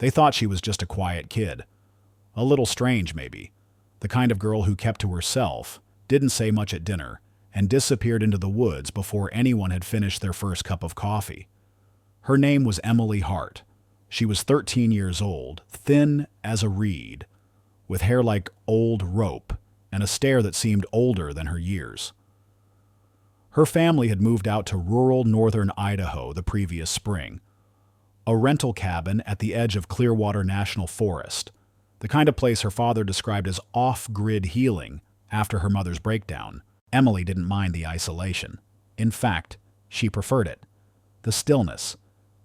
They thought she was just a quiet kid. A little strange, maybe. The kind of girl who kept to herself, didn't say much at dinner, and disappeared into the woods before anyone had finished their first cup of coffee. Her name was Emily Hart. She was 13 years old, thin as a reed, with hair like old rope and a stare that seemed older than her years. Her family had moved out to rural northern Idaho the previous spring, a rental cabin at the edge of Clearwater National Forest, the kind of place her father described as off-grid healing after her mother's breakdown. Emily didn't mind the isolation. In fact, she preferred it. The stillness,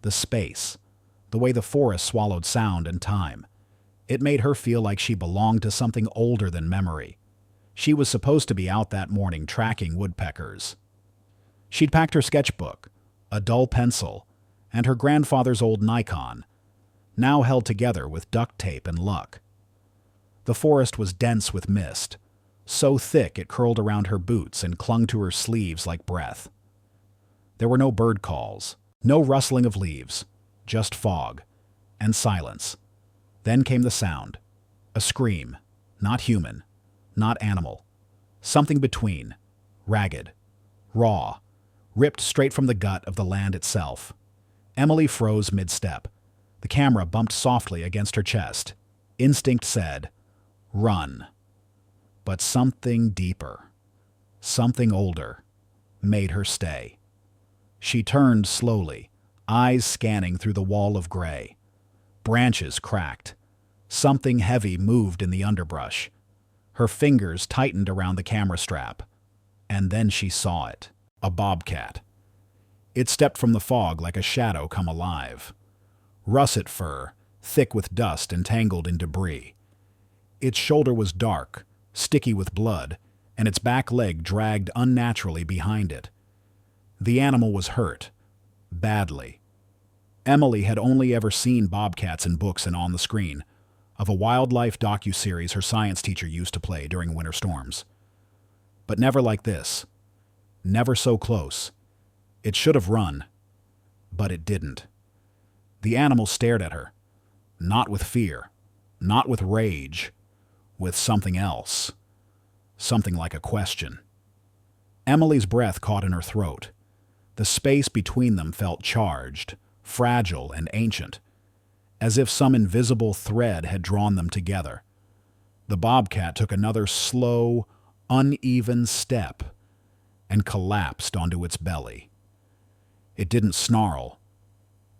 the space, the way the forest swallowed sound and time. It made her feel like she belonged to something older than memory. She was supposed to be out that morning tracking woodpeckers. She'd packed her sketchbook, a dull pencil, and her grandfather's old Nikon, now held together with duct tape and luck. The forest was dense with mist, so thick it curled around her boots and clung to her sleeves like breath. There were no bird calls, no rustling of leaves, just fog and silence. Then came the sound, a scream, not human, not animal, something between, ragged, raw, ripped straight from the gut of the land itself. Emily froze mid-step. The camera bumped softly against her chest. Instinct said, "Run." But something deeper, something older, made her stay. She turned slowly, eyes scanning through the wall of gray. Branches cracked. Something heavy moved in the underbrush. Her fingers tightened around the camera strap. And then she saw it. A bobcat. It stepped from the fog like a shadow come alive. Russet fur, thick with dust and tangled in debris. Its shoulder was dark, sticky with blood, and its back leg dragged unnaturally behind it. The animal was hurt. Badly. Emily had only ever seen bobcats in books and on the screen, of a wildlife docuseries her science teacher used to play during winter storms. But never like this. Never so close. It should have run, but it didn't. The animal stared at her, not with fear, not with rage, with something else, something like a question. Emily's breath caught in her throat. The space between them felt charged, fragile and ancient, as if some invisible thread had drawn them together. The bobcat took another slow, uneven step and collapsed onto its belly. It didn't snarl,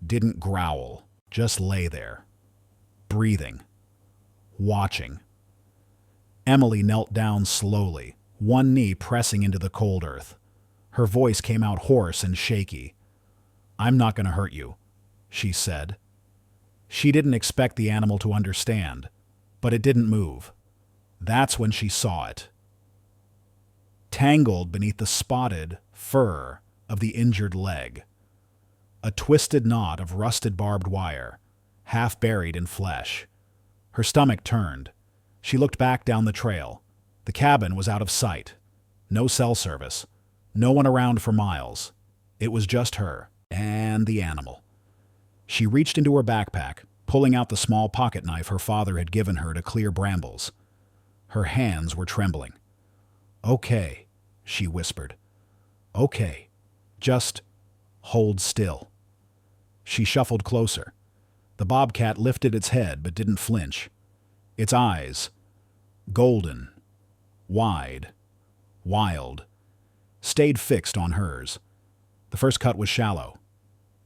didn't growl, just lay there, breathing, watching. Emily knelt down slowly, one knee pressing into the cold earth. Her voice came out hoarse and shaky. "I'm not going to hurt you," she said. She didn't expect the animal to understand, but it didn't move. That's when she saw it. Tangled beneath the spotted fur of the injured leg. A twisted knot of rusted barbed wire, half buried in flesh. Her stomach turned. She looked back down the trail. The cabin was out of sight. No cell service. No one around for miles. It was just her and the animal. She reached into her backpack, pulling out the small pocket knife her father had given her to clear brambles. Her hands were trembling. "Okay," she whispered. "Okay. Just hold still." She shuffled closer. The bobcat lifted its head but didn't flinch. Its eyes, golden, wide, wild, stayed fixed on hers. The first cut was shallow.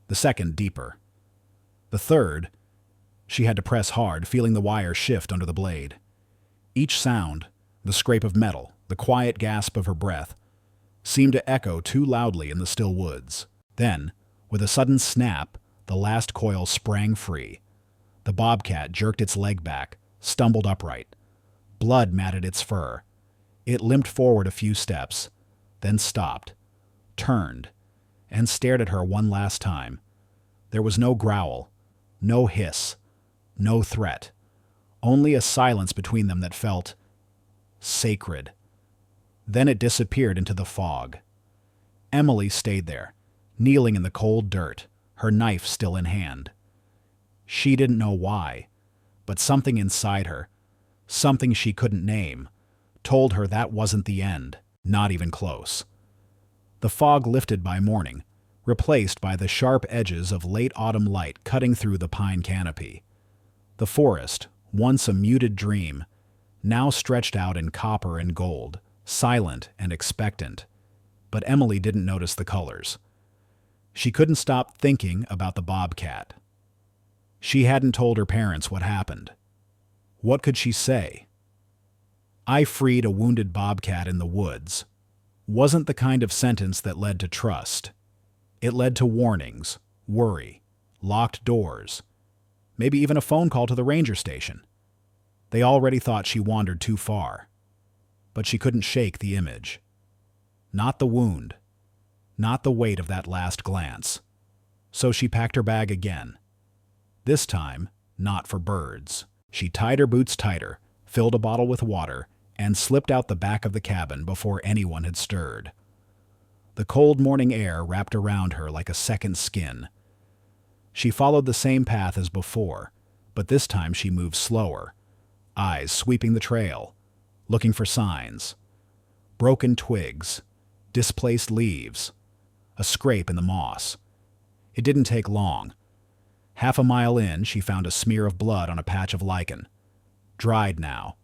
The second deeper. The third, she had to press hard, feeling the wire shift under the blade. Each sound, the scrape of metal, the quiet gasp of her breath, seemed to echo too loudly in the still woods. Then, with a sudden snap, the last coil sprang free. The bobcat jerked its leg back, stumbled upright. Blood matted its fur. It limped forward a few steps, then stopped, turned, and stared at her one last time. There was no growl, no hiss, no threat, only a silence between them that felt sacred. Then it disappeared into the fog. Emily stayed there, kneeling in the cold dirt, her knife still in hand. She didn't know why, but something inside her, something she couldn't name, told her that wasn't the end, not even close. The fog lifted by morning, replaced by the sharp edges of late autumn light cutting through the pine canopy. The forest, once a muted dream, now stretched out in copper and gold, silent and expectant. But Emily didn't notice the colors. She couldn't stop thinking about the bobcat. She hadn't told her parents what happened. What could she say? "I freed a wounded bobcat in the woods," wasn't the kind of sentence that led to trust. It led to warnings, worry, locked doors, maybe even a phone call to the ranger station. They already thought she wandered too far. But she couldn't shake the image. Not the wound. Not the weight of that last glance. So she packed her bag again. This time, not for birds. She tied her boots tighter, filled a bottle with water, and slipped out the back of the cabin before anyone had stirred. The cold morning air wrapped around her like a second skin. She followed the same path as before, but this time she moved slower, eyes sweeping the trail, looking for signs. Broken twigs, displaced leaves, a scrape in the moss. It didn't take long. Half a mile in, she found a smear of blood on a patch of lichen. Dried now,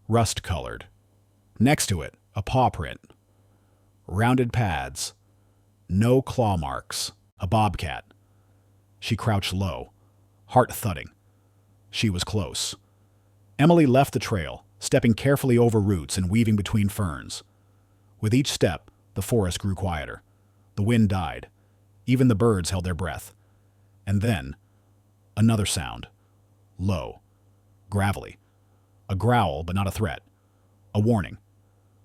rust-colored. Next to it, a paw print. Rounded pads. No claw marks. A bobcat. She crouched low, heart thudding. She was close. Emily left the trail, stepping carefully over roots and weaving between ferns. With each step, the forest grew quieter. The wind died. Even the birds held their breath. And then, another sound. Low. Gravelly. A growl, but not a threat. A warning.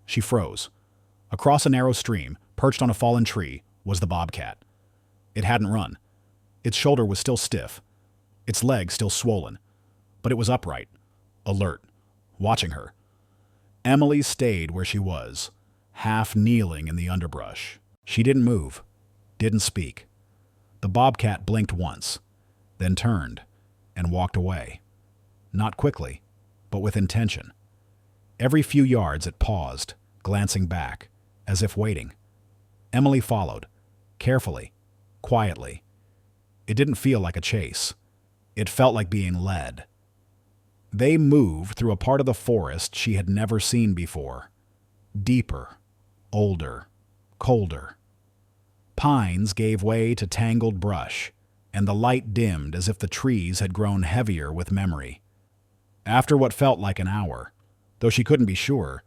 She froze. Across a narrow stream, perched on a fallen tree, was the bobcat. It hadn't run. Its shoulder was still stiff. Its leg still swollen. But it was upright, alert, watching her. Emily stayed where she was, half kneeling in the underbrush. She didn't move, didn't speak. The bobcat blinked once, then turned and walked away. Not quickly, but with intention. Every few yards it paused, glancing back, as if waiting. Emily followed, carefully, quietly. It didn't feel like a chase. It felt like being led. They moved through a part of the forest she had never seen before. Deeper, older, colder. Pines gave way to tangled brush, and the light dimmed as if the trees had grown heavier with memory. After what felt like an hour, though she couldn't be sure,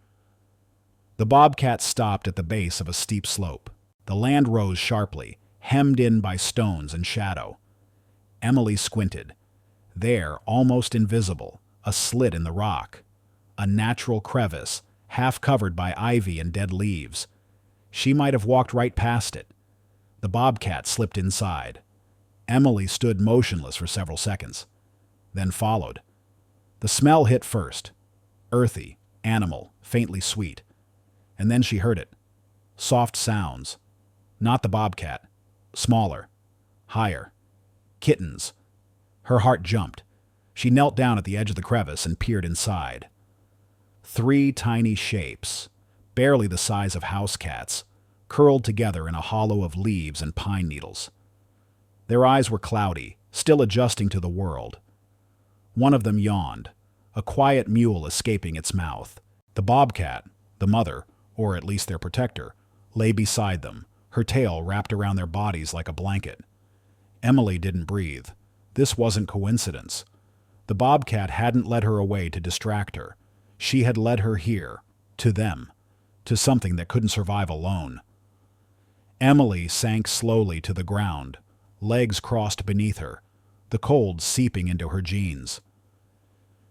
the bobcat stopped at the base of a steep slope. The land rose sharply, hemmed in by stones and shadow. Emily squinted. There, almost invisible, a slit in the rock. A natural crevice, half covered by ivy and dead leaves. She might have walked right past it. The bobcat slipped inside. Emily stood motionless for several seconds, then followed. The smell hit first. Earthy, animal, faintly sweet. And then she heard it. Soft sounds. Not the bobcat. Smaller. Higher. Kittens. Her heart jumped. She knelt down at the edge of the crevice and peered inside. 3 tiny shapes, barely the size of house cats, curled together in a hollow of leaves and pine needles. Their eyes were cloudy, still adjusting to the world. One of them yawned, a quiet mule escaping its mouth. The bobcat, the mother, or at least their protector, lay beside them, her tail wrapped around their bodies like a blanket. Emily didn't breathe. This wasn't coincidence. The bobcat hadn't led her away to distract her. She had led her here, to them, to something that couldn't survive alone. Emily sank slowly to the ground, legs crossed beneath her, the cold seeping into her jeans.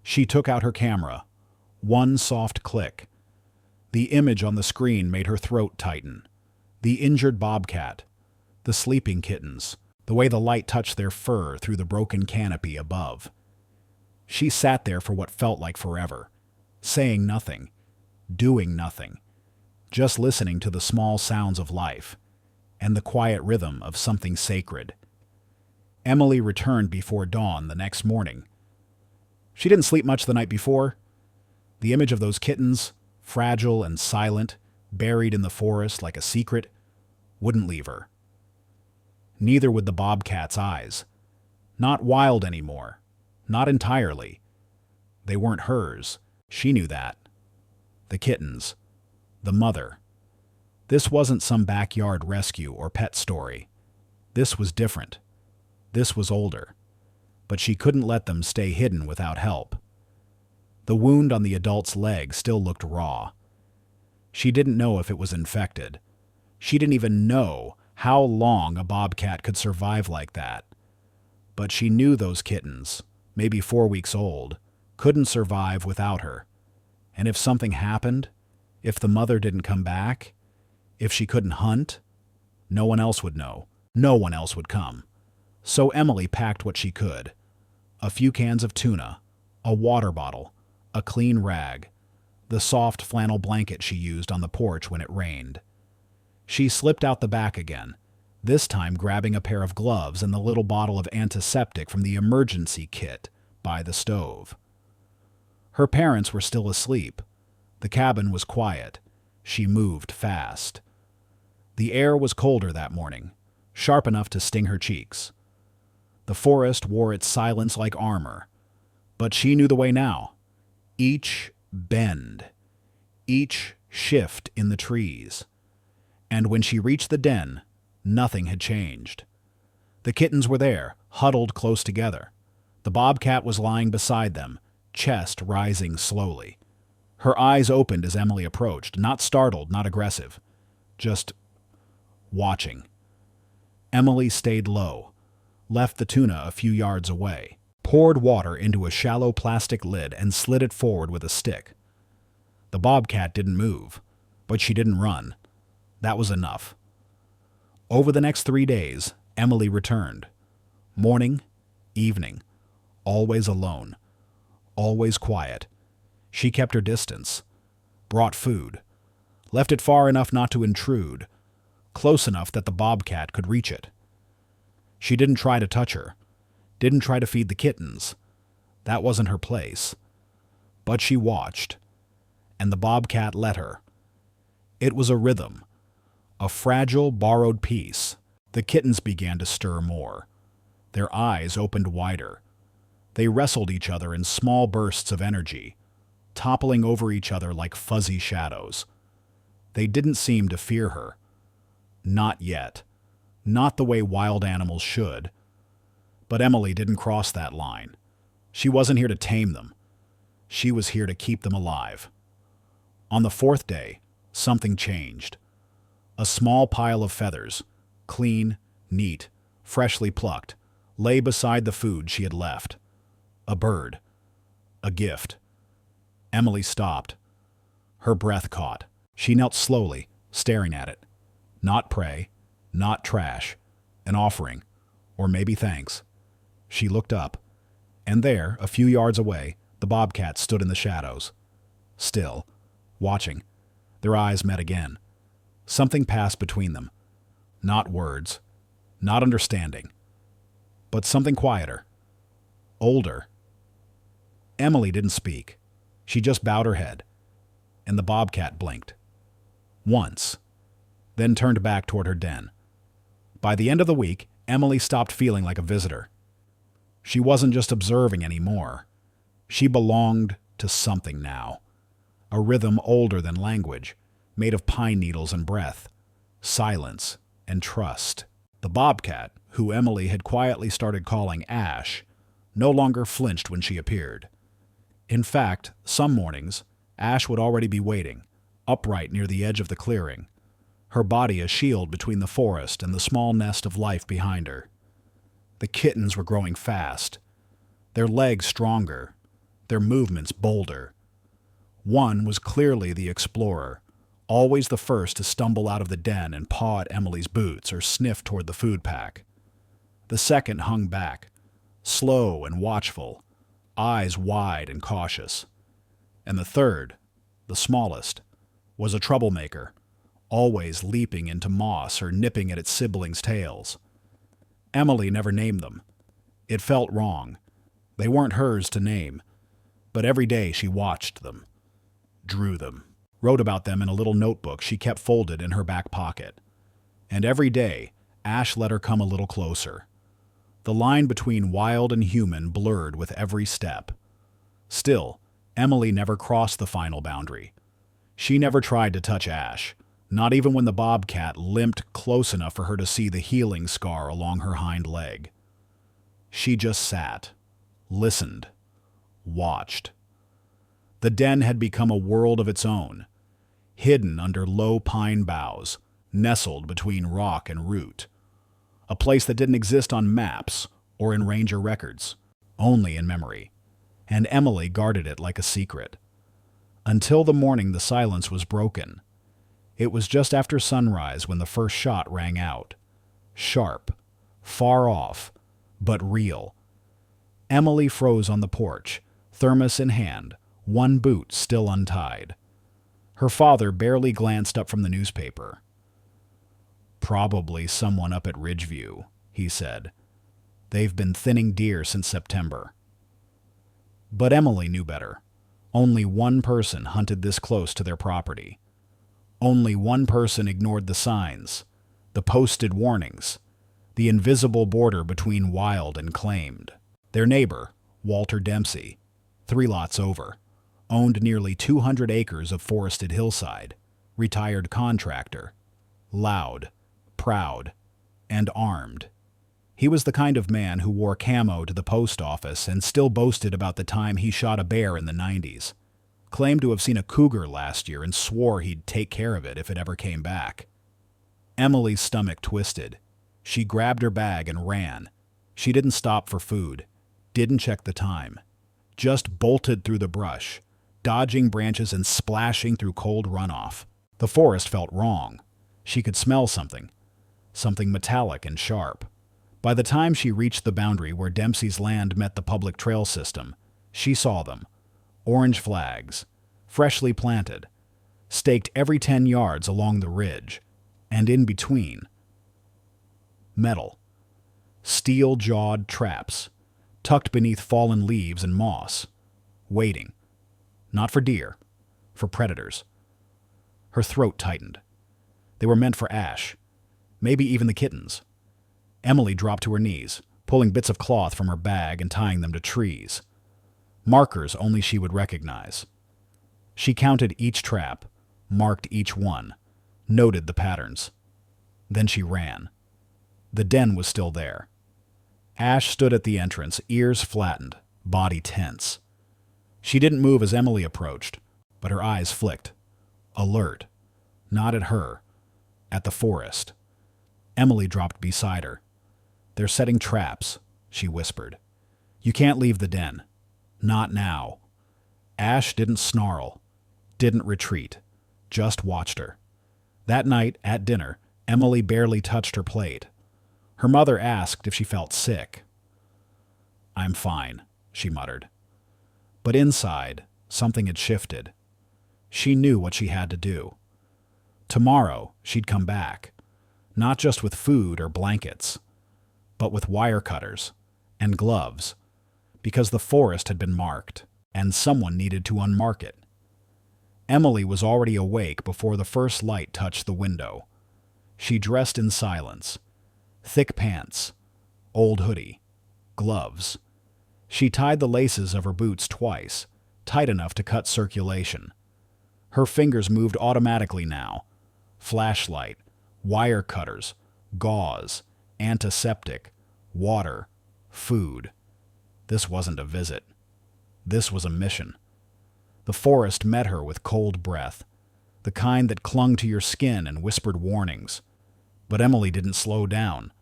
She took out her camera. One soft click. The image on the screen made her throat tighten. The injured bobcat, the sleeping kittens, the way the light touched their fur through the broken canopy above. She sat there for what felt like forever, saying nothing, doing nothing, just listening to the small sounds of life and the quiet rhythm of something sacred. Emily returned before dawn the next morning. She didn't sleep much the night before. The image of those kittens, fragile and silent, buried in the forest like a secret, wouldn't leave her. Neither would the bobcat's eyes. Not wild anymore. Not entirely. They weren't hers. She knew that. The kittens. The mother. This wasn't some backyard rescue or pet story. This was different. This was older. But she couldn't let them stay hidden without help. The wound on the adult's leg still looked raw. She didn't know if it was infected. She didn't even know how long a bobcat could survive like that. But she knew those kittens, maybe 4 weeks old, couldn't survive without her. And if something happened, if the mother didn't come back, if she couldn't hunt, no one else would know. No one else would come. So Emily packed what she could. A few cans of tuna, a water bottle, a clean rag, the soft flannel blanket she used on the porch when it rained. She slipped out the back again, this time grabbing a pair of gloves and the little bottle of antiseptic from the emergency kit by the stove. Her parents were still asleep. The cabin was quiet. She moved fast. The air was colder that morning, sharp enough to sting her cheeks. The forest wore its silence like armor, but she knew the way now. Each bend, each shift in the trees. And when she reached the den, nothing had changed. The kittens were there, huddled close together. The bobcat was lying beside them, chest rising slowly. Her eyes opened as Emily approached, not startled, not aggressive, just watching. Emily stayed low, left the tuna a few yards away, poured water into a shallow plastic lid and slid it forward with a stick. The bobcat didn't move, but she didn't run. That was enough. Over the next 3 days, Emily returned. Morning, evening, always alone, always quiet. She kept her distance, brought food, left it far enough not to intrude, close enough that the bobcat could reach it. She didn't try to touch her, didn't try to feed the kittens. That wasn't her place. But she watched, and the bobcat let her. It was a rhythm, a fragile, borrowed piece. The kittens began to stir more. Their eyes opened wider. They wrestled each other in small bursts of energy, toppling over each other like fuzzy shadows. They didn't seem to fear her. Not yet. Not the way wild animals should. But Emily didn't cross that line. She wasn't here to tame them. She was here to keep them alive. On the 4th day, something changed. A small pile of feathers, clean, neat, freshly plucked, lay beside the food she had left. A bird. A gift. Emily stopped. Her breath caught. She knelt slowly, staring at it. Not prey, not trash. An offering, or maybe thanks. She looked up, and there, a few yards away, the bobcats stood in the shadows. Still, watching. Their eyes met again. Something passed between them. Not words, not understanding, but something quieter. Older. Emily didn't speak. She just bowed her head, and the bobcat blinked. Once, then turned back toward her den. By the end of the week, Emily stopped feeling like a visitor. She wasn't just observing anymore. She belonged to something now. A rhythm older than language, made of pine needles and breath, silence and trust. The bobcat, who Emily had quietly started calling Ash, no longer flinched when she appeared. In fact, some mornings, Ash would already be waiting, upright near the edge of the clearing, her body a shield between the forest and the small nest of life behind her. The kittens were growing fast, their legs stronger, their movements bolder. One was clearly the explorer, always the first to stumble out of the den and paw at Emily's boots or sniff toward the food pack. The second hung back, slow and watchful, eyes wide and cautious. And the third, the smallest, was a troublemaker, always leaping into moss or nipping at its siblings' tails. Emily never named them. It felt wrong. They weren't hers to name, but every day she watched them, drew them, wrote about them in a little notebook she kept folded in her back pocket. And every day, Ash let her come a little closer. The line between wild and human blurred with every step. Still, Emily never crossed the final boundary. She never tried to touch Ash, not even when the bobcat limped close enough for her to see the healing scar along her hind leg. She just sat, listened, watched. The den had become a world of its own, hidden under low pine boughs, nestled between rock and root. A place that didn't exist on maps or in ranger records, only in memory. And Emily guarded it like a secret. Until the morning the silence was broken. It was just after sunrise when the first shot rang out. Sharp, far off, but real. Emily froze on the porch, thermos in hand, one boot still untied. Her father barely glanced up from the newspaper. "Probably someone up at Ridgeview," he said. "They've been thinning deer since September." But Emily knew better. Only one person hunted this close to their property. Only one person ignored the signs, the posted warnings, the invisible border between wild and claimed. Their neighbor, Walter Dempsey, 3 lots over, owned nearly 200 acres of forested hillside, retired contractor, loud, proud, and armed. He was the kind of man who wore camo to the post office and still boasted about the time he shot a bear in the 90s, claimed to have seen a cougar last year and swore he'd take care of it if it ever came back. Emily's stomach twisted. She grabbed her bag and ran. She didn't stop for food, didn't check the time, just bolted through the brush, dodging branches and splashing through cold runoff. The forest felt wrong. She could smell something metallic and sharp. By the time she reached the boundary where Dempsey's land met the public trail system, she saw them. Orange flags, freshly planted, staked every 10 yards along the ridge, and in between. Metal. Steel-jawed traps, tucked beneath fallen leaves and moss, waiting. Not for deer, for predators. Her throat tightened. They were meant for Ash, maybe even the kittens. Emily dropped to her knees, pulling bits of cloth from her bag and tying them to trees. Markers only she would recognize. She counted each trap, marked each one, noted the patterns. Then she ran. The den was still there. Ash stood at the entrance, ears flattened, body tense. She didn't move as Emily approached, but her eyes flicked. Alert. Not at her. At the forest. Emily dropped beside her. "They're setting traps," she whispered. "You can't leave the den. Not now." Ash didn't snarl, didn't retreat, just watched her. That night, at dinner, Emily barely touched her plate. Her mother asked if she felt sick. "I'm fine," she muttered. But inside, something had shifted. She knew what she had to do. Tomorrow, she'd come back, not just with food or blankets, but with wire cutters and gloves, because the forest had been marked, and someone needed to unmark it. Emily was already awake before the first light touched the window. She dressed in silence. Thick pants, old hoodie, gloves. She tied the laces of her boots twice, tight enough to cut circulation. Her fingers moved automatically now. Flashlight, wire cutters, gauze, antiseptic, water, food. This wasn't a visit. This was a mission. The forest met her with cold breath, the kind that clung to your skin and whispered warnings. But Emily didn't slow down.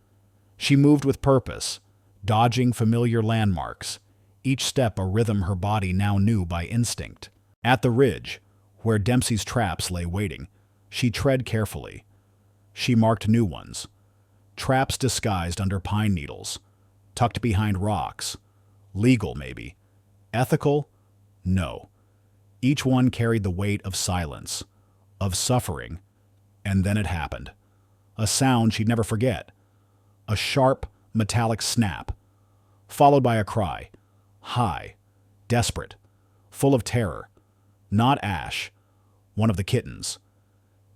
She moved with purpose, dodging familiar landmarks, each step a rhythm her body now knew by instinct. At the ridge, where Dempsey's traps lay waiting, she tread carefully. She marked new ones. Traps disguised under pine needles, tucked behind rocks. Legal, maybe. Ethical? No. Each one carried the weight of silence, of suffering, and then it happened. A sound she'd never forget. A sharp, metallic snap. followed by a cry. High, desperate, full of terror. Not Ash, one of the kittens.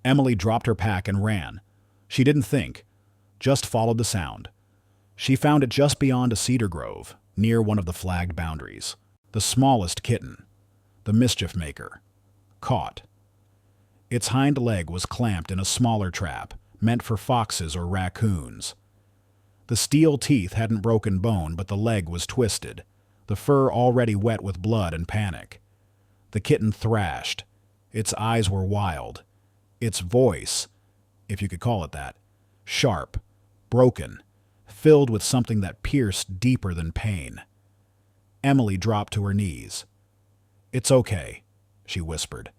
Emily dropped her pack and ran. She didn't think, just followed the sound. She found it just beyond a cedar grove, near one of the flagged boundaries. The smallest kitten, the mischief maker, caught. Its hind leg was clamped in a smaller trap, meant for foxes or raccoons. The steel teeth hadn't broken bone, but the leg was twisted, the fur already wet with blood and panic. The kitten thrashed. Its eyes were wild. Its voice, if you could call it that, sharp, broken, filled with something that pierced deeper than pain. Emily dropped to her knees. "It's okay," she whispered.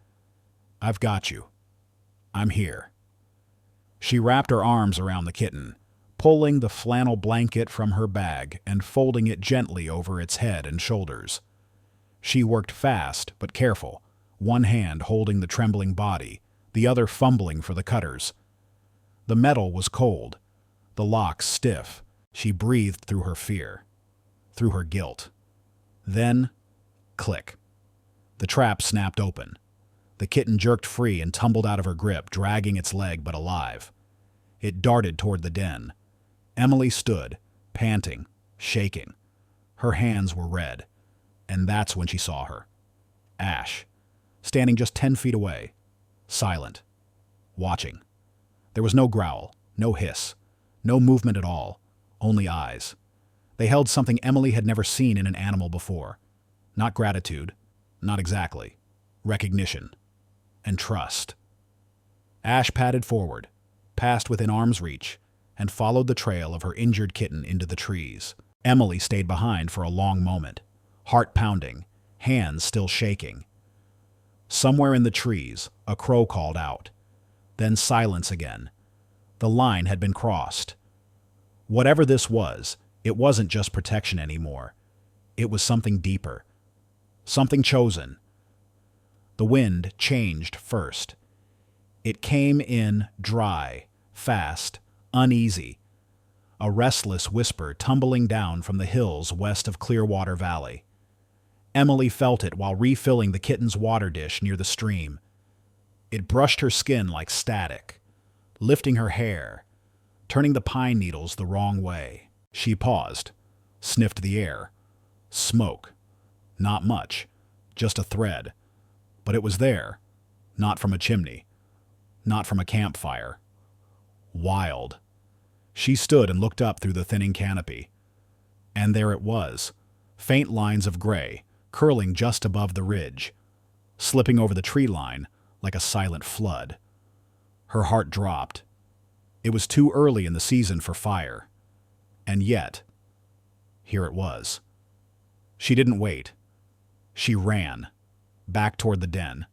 "I've got you. I'm here." She wrapped her arms around the kitten, pulling the flannel blanket from her bag and folding it gently over its head and shoulders. She worked fast but careful, one hand holding the trembling body, the other fumbling for the cutters. The metal was cold, the locks stiff. She breathed through her fear, through her guilt. Then, click. The trap snapped open. The kitten jerked free and tumbled out of her grip, dragging its leg but alive. It darted toward the den. Emily stood, panting, shaking. Her hands were red. And that's when she saw her. Ash, standing just 10 feet away, silent, watching. There was no growl, no hiss, no movement at all, only eyes. They held something Emily had never seen in an animal before. Not gratitude, not exactly. Recognition. And trust. Ash padded forward, passed within arm's reach, and followed the trail of her injured kitten into the trees. Emily stayed behind for a long moment, heart pounding, hands still shaking. Somewhere in the trees, a crow called out. Then silence again. The line had been crossed. Whatever this was, it wasn't just protection anymore. It was something deeper. Something chosen. The wind changed first. It came in dry, fast, uneasy. A restless whisper tumbling down from the hills west of Clearwater Valley. Emily felt it while refilling the kitten's water dish near the stream. It brushed her skin like static, lifting her hair, turning the pine needles the wrong way. She paused, sniffed the air. Smoke. Not much, just a thread. But it was there, not from a chimney, not from a campfire. Wild. She stood and looked up through the thinning canopy. And there it was, faint lines of gray, curling just above the ridge, slipping over the tree line like a silent flood. Her heart dropped. It was too early in the season for fire. And yet, here it was. She didn't wait. She ran, back toward the den.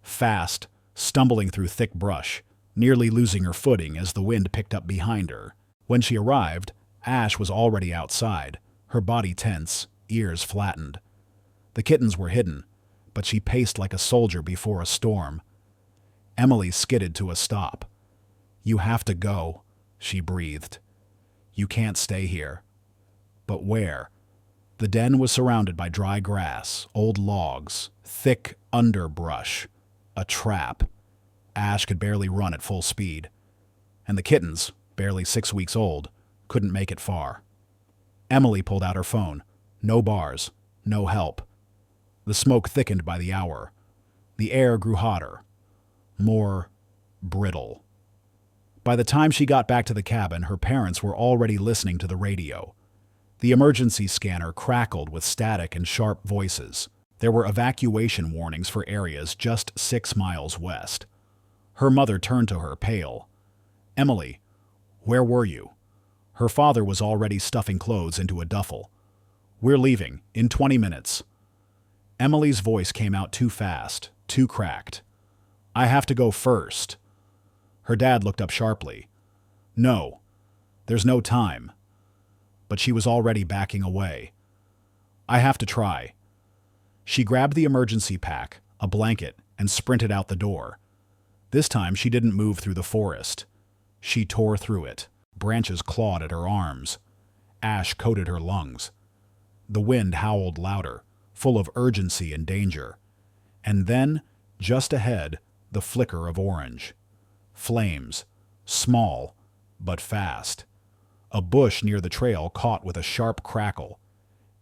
Fast, stumbling through thick brush, nearly losing her footing as the wind picked up behind her. When she arrived, Ash was already outside, her body tense, ears flattened. The kittens were hidden, but she paced like a soldier before a storm. Emily skidded to a stop. "You have to go," she breathed. "You can't stay here." But where? The den was surrounded by dry grass, old logs, thick underbrush, a trap. Ash could barely run at full speed. And the kittens, barely 6 weeks old, couldn't make it far. Emily pulled out her phone. No bars, no help. The smoke thickened by the hour. The air grew hotter, more brittle. By the time she got back to the cabin, her parents were already listening to the radio. The emergency scanner crackled with static and sharp voices. There were evacuation warnings for areas just 6 miles west. Her mother turned to her, pale. "Emily, where were you?" Her father was already stuffing clothes into a duffel. "We're leaving, in 20 minutes. Emily's voice came out too fast, too cracked. "I have to go first." Her dad looked up sharply. "No, there's no time." But she was already backing away. "I have to try." She grabbed the emergency pack, a blanket, and sprinted out the door. This time she didn't move through the forest. She tore through it. Branches clawed at her arms. Ash coated her lungs. The wind howled louder, full of urgency and danger. And then, just ahead, the flicker of orange. Flames, small, but fast. A bush near the trail caught with a sharp crackle.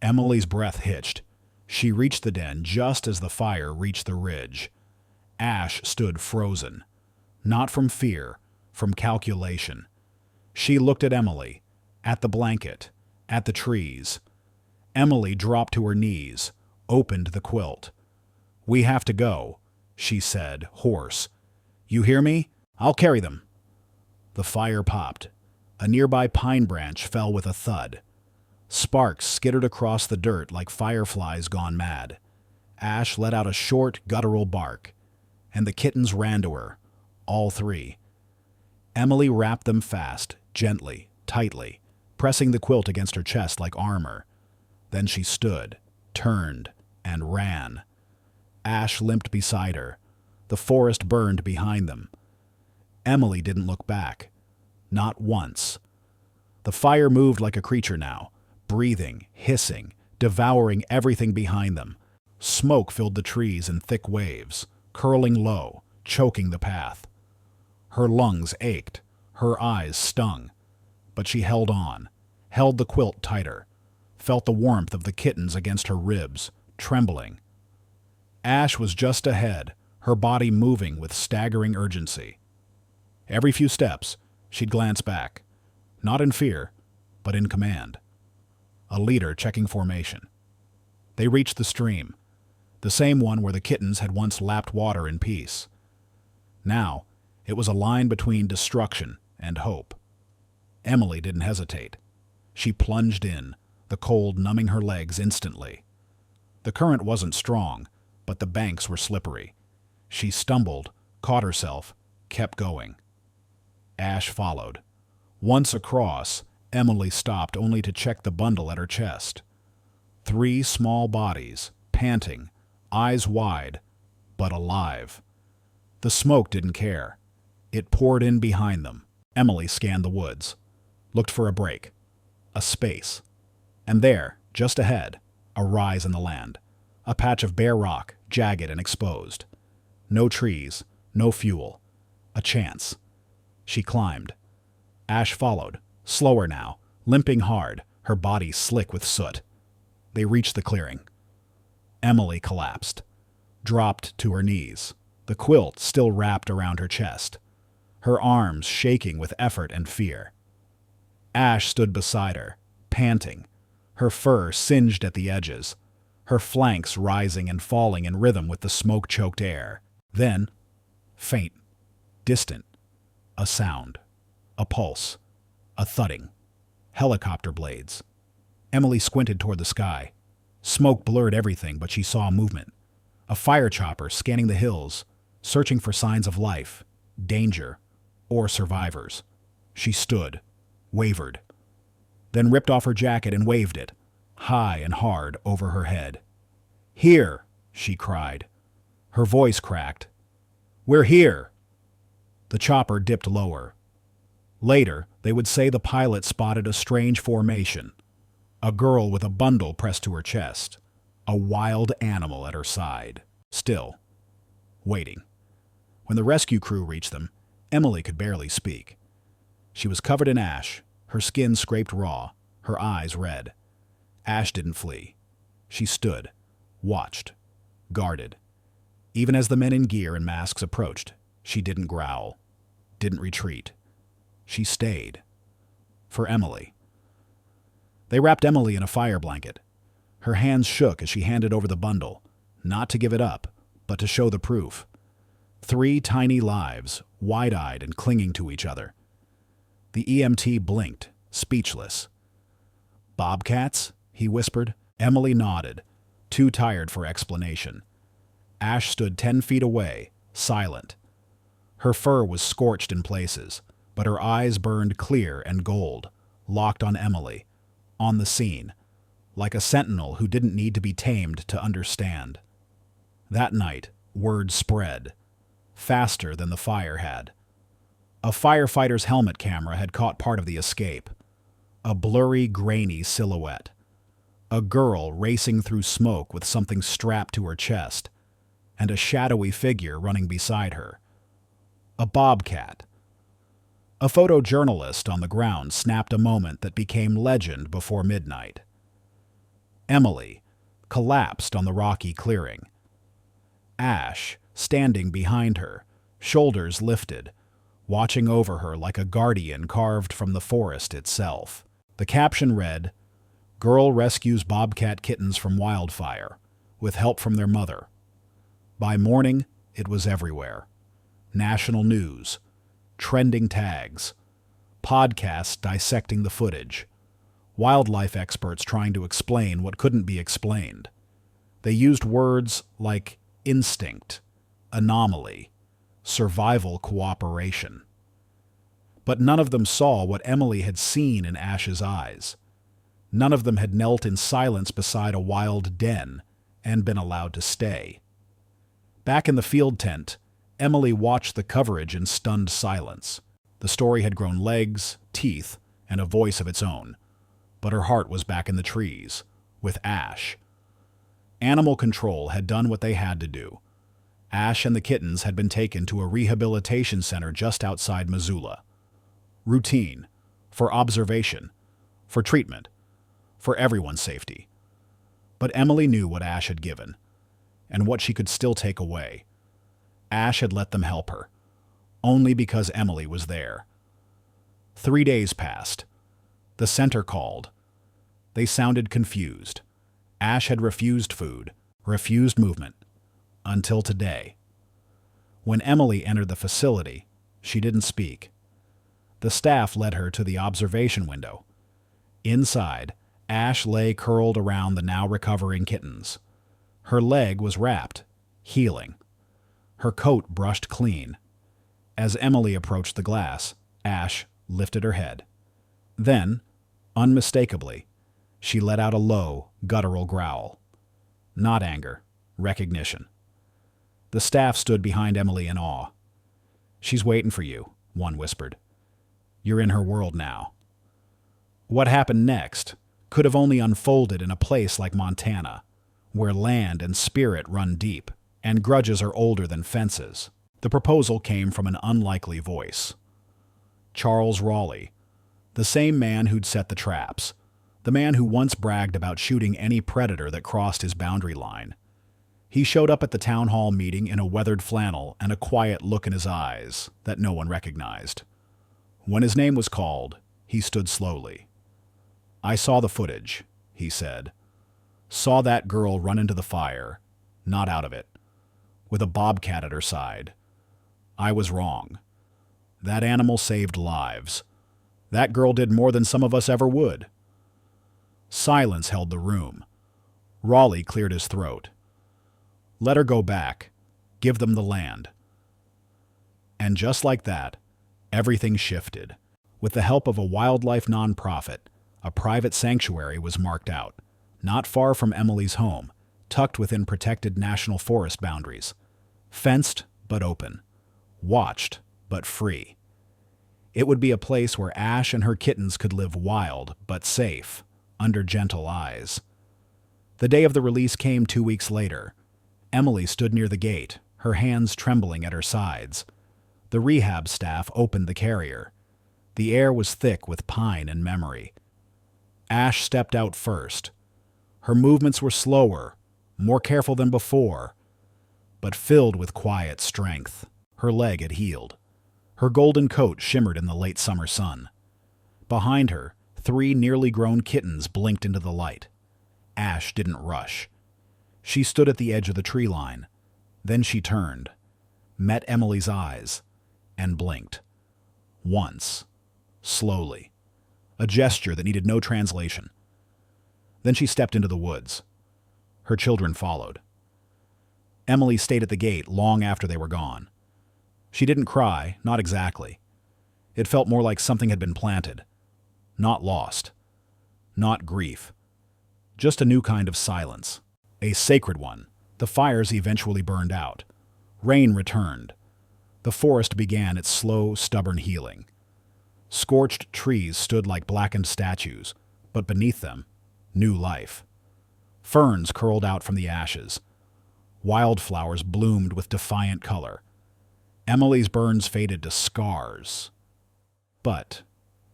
Emily's breath hitched. She reached the den just as the fire reached the ridge. Ash stood frozen. Not from fear, from calculation. She looked at Emily, at the blanket, at the trees. Emily dropped to her knees, opened the quilt. "We have to go," she said, hoarse. "You hear me? I'll carry them." The fire popped. A nearby pine branch fell with a thud. Sparks skittered across the dirt like fireflies gone mad. Ash let out a short, guttural bark, and the kittens ran to her, all three. Emily wrapped them fast, gently, tightly, pressing the quilt against her chest like armor. Then she stood, turned, and ran. Ash limped beside her. The forest burned behind them. Emily didn't look back. Not once. The fire moved like a creature now, breathing, hissing, devouring everything behind them. Smoke filled the trees in thick waves, curling low, choking the path. Her lungs ached, her eyes stung. But she held on, held the quilt tighter, felt the warmth of the kittens against her ribs, trembling. Ash was just ahead, her body moving with staggering urgency. Every few steps, she'd glance back, not in fear, but in command. A leader checking formation. They reached the stream, the same one where the kittens had once lapped water in peace. Now, it was a line between destruction and hope. Emily didn't hesitate. She plunged in, the cold numbing her legs instantly. The current wasn't strong, but the banks were slippery. She stumbled, caught herself, kept going. Ash followed. Once across, Emily stopped only to check the bundle at her chest. 3 small bodies, panting, eyes wide, but alive. The smoke didn't care. It poured in behind them. Emily scanned the woods, looked for a break, a space. And there, just ahead, a rise in the land. A patch of bare rock, jagged and exposed. No trees, no fuel. A chance. She climbed. Ash followed, slower now, limping hard, her body slick with soot. They reached the clearing. Emily collapsed, dropped to her knees, the quilt still wrapped around her chest, her arms shaking with effort and fear. Ash stood beside her, panting, her fur singed at the edges, her flanks rising and falling in rhythm with the smoke-choked air. Then, faint, distant, a sound, a pulse, a thudding. Helicopter blades. Emily squinted toward the sky. Smoke blurred everything, but she saw movement. A fire chopper scanning the hills, searching for signs of life, danger, or survivors. She stood, wavered, then ripped off her jacket and waved it, high and hard over her head. "Here!" she cried. Her voice cracked. "We're here!" The chopper dipped lower. Later, they would say the pilot spotted a strange formation. A girl with a bundle pressed to her chest. A wild animal at her side. Still. Waiting. When the rescue crew reached them, Emily could barely speak. She was covered in ash, her skin scraped raw, her eyes red. Ash didn't flee. She stood, watched, guarded. Even as the men in gear and masks approached, she didn't growl, didn't retreat. She stayed. For Emily. They wrapped Emily in a fire blanket. Her hands shook as she handed over the bundle, not to give it up, but to show the proof. 3 tiny lives, wide-eyed and clinging to each other. The EMT blinked, speechless. "Bobcats?" he whispered. Emily nodded, too tired for explanation. Ash stood 10 feet away, silent. Her fur was scorched in places, but her eyes burned clear and gold, locked on Emily, on the scene, like a sentinel who didn't need to be tamed to understand. That night, word spread, faster than the fire had. A firefighter's helmet camera had caught part of the escape. A blurry, grainy silhouette. A girl racing through smoke with something strapped to her chest, and a shadowy figure running beside her. A bobcat. A photojournalist on the ground snapped a moment that became legend before midnight. Emily collapsed on the rocky clearing. Ash, standing behind her, shoulders lifted, watching over her like a guardian carved from the forest itself. The caption read, "Girl rescues bobcat kittens from wildfire, with help from their mother." By morning, it was everywhere. National news, trending tags, podcasts dissecting the footage, wildlife experts trying to explain what couldn't be explained. They used words like instinct, anomaly, survival cooperation. But none of them saw what Emily had seen in Ash's eyes. None of them had knelt in silence beside a wild den and been allowed to stay. Back in the field tent, Emily watched the coverage in stunned silence. The story had grown legs, teeth, and a voice of its own. But her heart was back in the trees, with Ash. Animal control had done what they had to do. Ash and the kittens had been taken to a rehabilitation center just outside Missoula. Routine, for observation, for treatment, for everyone's safety. But Emily knew what Ash had given, and what she could still take away. Ash had let them help her, only because Emily was there. 3 days passed. The center called. They sounded confused. Ash had refused food, refused movement, until today. When Emily entered the facility, she didn't speak. The staff led her to the observation window. Inside, Ash lay curled around the now recovering kittens. Her leg was wrapped, healing. Her coat brushed clean. As Emily approached the glass, Ash lifted her head. Then, unmistakably, she let out a low, guttural growl. Not anger, recognition. The staff stood behind Emily in awe. "She's waiting for you," one whispered. "You're in her world now." What happened next could have only unfolded in a place like Montana, where land and spirit run deep, and grudges are older than fences. The proposal came from an unlikely voice. Charles Rawley, the same man who'd set the traps, the man who once bragged about shooting any predator that crossed his boundary line. He showed up at the town hall meeting in a weathered flannel and a quiet look in his eyes that no one recognized. When his name was called, he stood slowly. "I saw the footage," he said. "Saw that girl run into the fire, not out of it, with a bobcat at her side. I was wrong. That animal saved lives. That girl did more than some of us ever would." Silence held the room. Rawley cleared his throat. "Let her go back. Give them the land." And just like that, everything shifted. With the help of a wildlife nonprofit, a private sanctuary was marked out, not far from Emily's home, tucked within protected national forest boundaries. Fenced but open. Watched but free. It would be a place where Ash and her kittens could live wild but safe, under gentle eyes. The day of the release came 2 weeks later. Emily stood near the gate, her hands trembling at her sides. The rehab staff opened the carrier. The air was thick with pine and memory. Ash stepped out first. Her movements were slower, more careful than before, but filled with quiet strength. Her leg had healed. Her golden coat shimmered in the late summer sun. Behind her, 3 nearly grown kittens blinked into the light. Ash didn't rush. She stood at the edge of the tree line. Then she turned, met Emily's eyes, and blinked. Once, slowly. A gesture that needed no translation. Then she stepped into the woods. Her children followed. Emily stayed at the gate long after they were gone. She didn't cry, not exactly. It felt more like something had been planted. Not lost. Not grief. Just a new kind of silence. A sacred one. The fires eventually burned out. Rain returned. The forest began its slow, stubborn healing. Scorched trees stood like blackened statues, but beneath them, new life. Ferns curled out from the ashes. Wildflowers bloomed with defiant color. Emily's burns faded to scars. But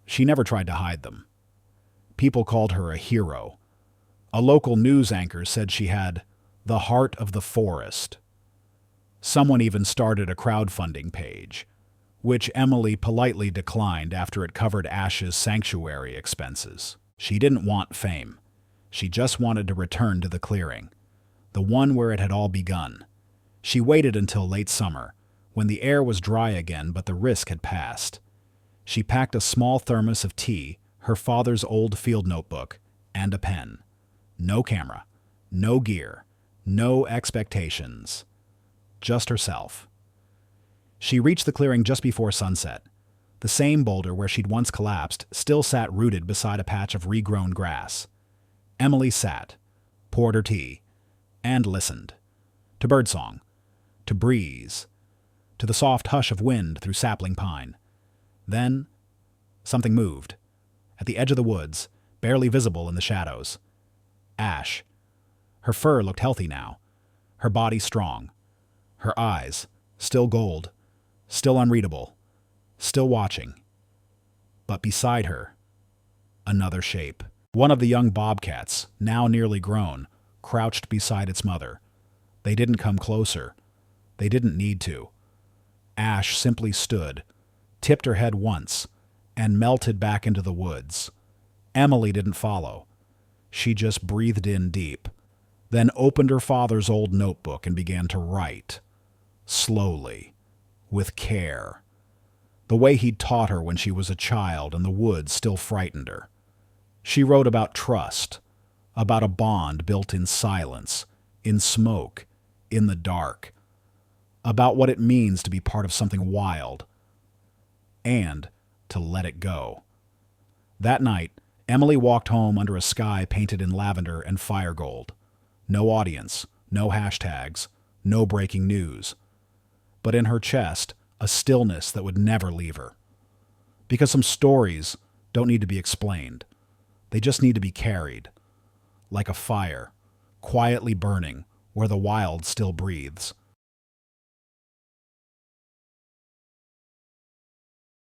she never tried to hide them. People called her a hero. A local news anchor said she had the heart of the forest. Someone even started a crowdfunding page, which Emily politely declined after it covered Ash's sanctuary expenses. She didn't want fame. She just wanted to return to the clearing, the one where it had all begun. She waited until late summer, when the air was dry again but the risk had passed. She packed a small thermos of tea, her father's old field notebook, and a pen. No camera, no gear, no expectations. Just herself. She reached the clearing just before sunset. The same boulder where she'd once collapsed still sat rooted beside a patch of regrown grass. Emily sat, poured her tea, and listened. To birdsong, to breeze, to the soft hush of wind through sapling pine. Then, something moved. At the edge of the woods, barely visible in the shadows. Ash. Her fur looked healthy now. Her body strong. Her eyes, still gold, still unreadable, still watching. But beside her, another shape. One of the young bobcats, now nearly grown, crouched beside its mother. They didn't come closer. They didn't need to. Ash simply stood, tipped her head once, and melted back into the woods. Emily didn't follow. She just breathed in deep, then opened her father's old notebook and began to write. Slowly, with care. The way he'd taught her when she was a child and the woods still frightened her. She wrote about trust, about a bond built in silence, in smoke, in the dark, about what it means to be part of something wild, and to let it go. That night, Emily walked home under a sky painted in lavender and fire gold. No audience, no hashtags, no breaking news. But in her chest, a stillness that would never leave her. Because some stories don't need to be explained. They just need to be carried. Like a fire, quietly burning where the wild still breathes.